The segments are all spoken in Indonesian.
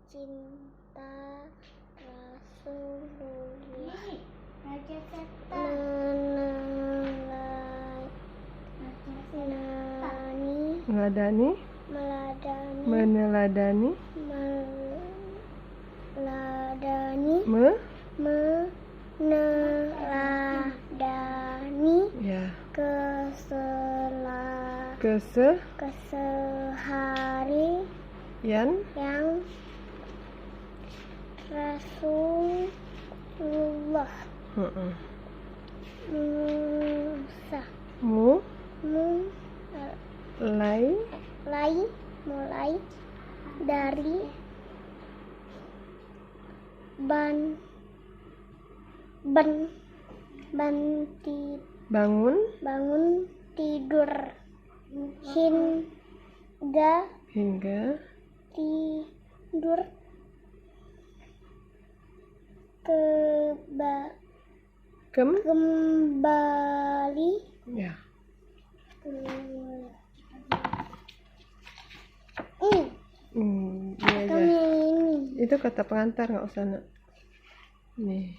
cinta Rasulullah meneladani ya keseharian yang Rasulullah Musa mulai dari bangun tidur hingga tidur kembali ya. Itu kata pengantar, nggak usah nak. Nih.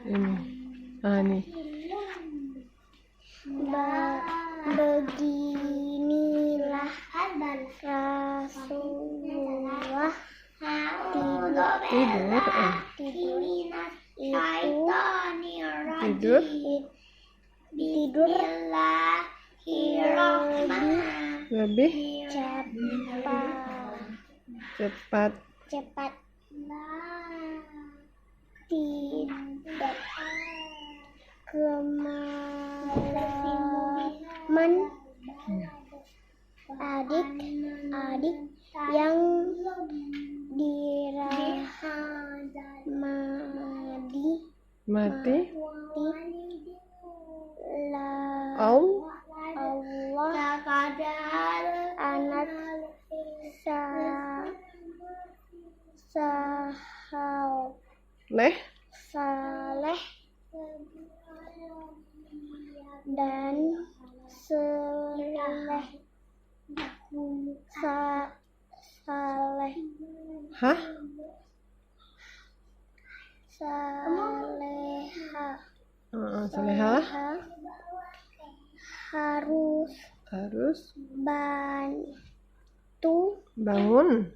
Ini. Nih. Beginilah Rasulullah tidur lebih cepat tidak kemalaman adik-adik yang mati Allah anak saleh dan saleha harus harus bangun